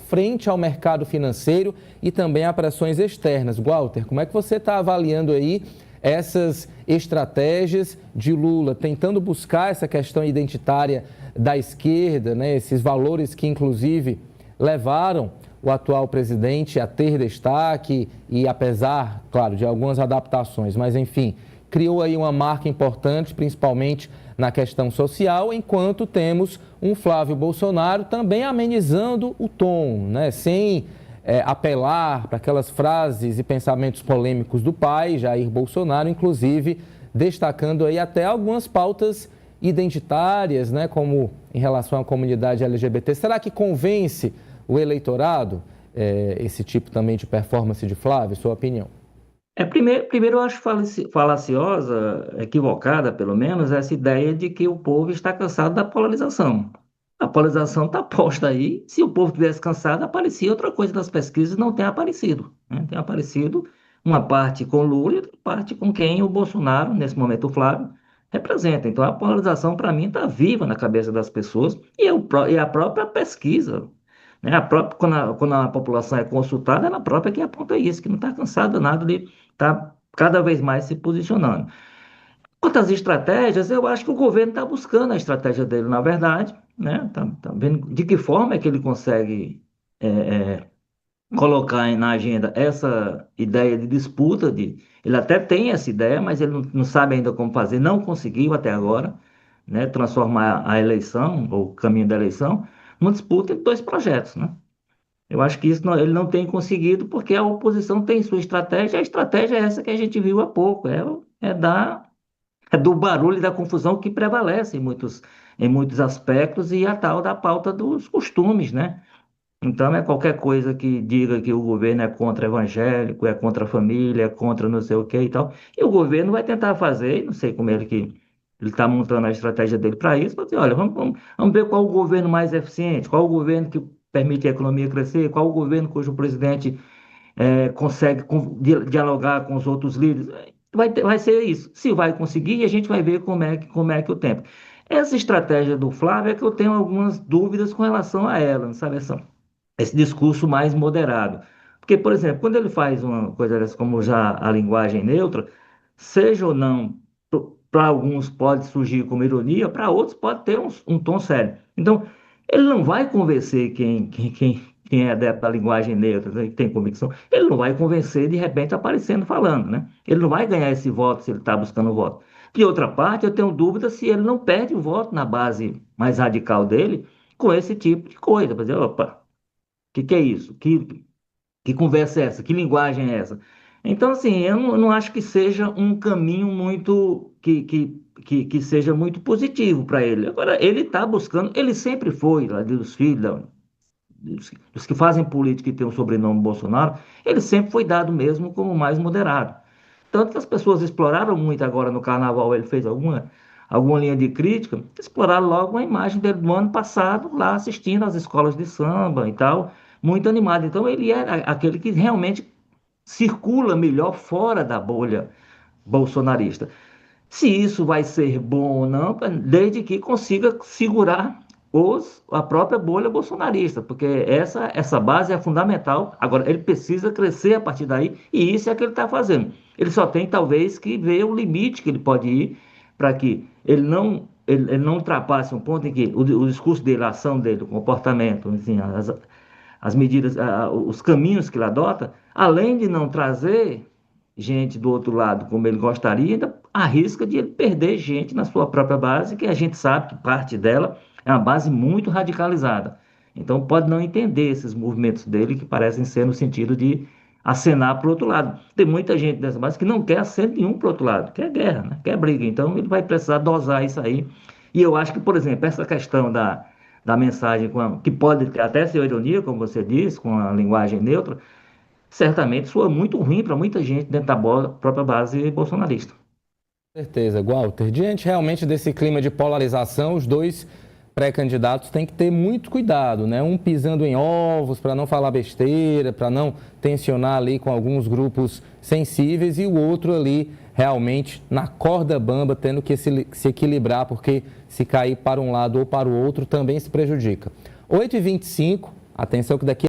frente ao mercado financeiro e também a pressões externas. Walter, como é que você está avaliando aí essas estratégias de Lula, tentando buscar essa questão identitária da esquerda, né? Esses valores que, inclusive, levaram o atual presidente a ter destaque e, apesar, claro, de algumas adaptações, mas, enfim, criou aí uma marca importante, principalmente na questão social, enquanto temos um Flávio Bolsonaro também amenizando o tom, né? Sem apelar para aquelas frases e pensamentos polêmicos do pai, Jair Bolsonaro, inclusive destacando aí até algumas pautas identitárias, né? Como em relação à comunidade LGBT. Será que convence o eleitorado esse tipo também de performance de Flávio? Sua opinião? Primeiro eu acho falaciosa, equivocada pelo menos, essa ideia de que o povo está cansado da polarização. A polarização está posta aí. Se o povo tivesse cansado, aparecia outra coisa das pesquisas, não tem aparecido, né? Tem aparecido uma parte com Lula e outra parte com quem o Bolsonaro, nesse momento o Flávio, representa. Então a polarização, para mim, está viva na cabeça das pessoas e a própria pesquisa, né? Quando a população é consultada, ela própria que aponta isso, que não está cansada nada de estar cada vez mais se posicionando. Quanto às estratégias, eu acho que o governo está buscando a estratégia dele, na verdade, né? Tá vendo de que forma é que ele consegue é, é, colocar na agenda essa ideia de disputa. Ele até tem essa ideia, mas ele não sabe ainda como fazer, não conseguiu até agora, né? Transformar a eleição, ou o caminho da eleição, numa disputa entre dois projetos, né? Eu acho que ele não tem conseguido porque a oposição tem sua estratégia. A estratégia é essa que a gente viu há pouco, é do barulho e da confusão que prevalece em muitos aspectos e a tal da pauta dos costumes, né? Então é qualquer coisa que diga que o governo é contra evangélico, é contra a família, é contra não sei o que e tal. E o governo vai tentar fazer, não sei como ele está montando a estratégia dele para isso, mas olha, vamos ver qual o governo mais eficiente, qual o governo que permite a economia crescer, qual o governo cujo presidente consegue dialogar com os outros líderes. Vai ser isso. Se vai conseguir, a gente vai ver como é que o tempo. Essa estratégia do Flávio é que eu tenho algumas dúvidas com relação a ela, sabe? Esse discurso mais moderado. Porque, por exemplo, quando ele faz uma coisa dessa, como já a linguagem neutra, seja ou não, para alguns pode surgir como ironia, para outros pode ter um tom sério. Então, ele não vai convencer quem é adepto da linguagem neutra, né, que tem convicção, ele não vai convencer de repente aparecendo falando, né? Ele não vai ganhar esse voto se ele está buscando o voto. De outra parte, eu tenho dúvida se ele não perde o voto na base mais radical dele com esse tipo de coisa. Para dizer, opa, que é isso? Que conversa é essa? Que linguagem é essa? Então, assim, eu não acho que seja um caminho muito que seja muito positivo para ele. Agora, ele está buscando, ele sempre foi, lá dos filhos, dos que fazem política e tem o sobrenome Bolsonaro, ele sempre foi dado mesmo como mais moderado. Tanto que as pessoas exploraram muito agora no carnaval, ele fez alguma linha de crítica, exploraram logo a imagem dele do ano passado, lá assistindo às escolas de samba e tal, muito animado. Então ele era aquele que realmente circula melhor fora da bolha bolsonarista. Se isso vai ser bom ou não, desde que consiga segurar a própria bolha bolsonarista, porque essa base é fundamental. Agora, ele precisa crescer a partir daí, e isso é o que ele está fazendo. Ele só tem, talvez, que ver o limite que ele pode ir para que ele não ultrapasse um ponto em que o discurso dele, a ação dele, o comportamento, assim, as medidas, os caminhos que ele adota, além de não trazer gente do outro lado como ele gostaria, ainda arrisca de ele perder gente na sua própria base, que a gente sabe que parte dela é uma base muito radicalizada. Então pode não entender esses movimentos dele que parecem ser no sentido de acenar para o outro lado. Tem muita gente dessa base que não quer aceno nenhum para o outro lado, quer guerra, né? Quer briga. Então ele vai precisar dosar isso aí. E eu acho que, por exemplo, essa questão da mensagem, que pode até ser ironia, como você disse, com a linguagem neutra, certamente soa muito ruim para muita gente dentro da própria base bolsonarista. Com certeza, Walter. Diante realmente desse clima de polarização, os dois pré-candidatos têm que ter muito cuidado, né? Um pisando em ovos para não falar besteira, para não tensionar ali com alguns grupos sensíveis, e o outro ali realmente na corda bamba, tendo que se equilibrar, porque se cair para um lado ou para o outro também se prejudica. 8h25, atenção que daqui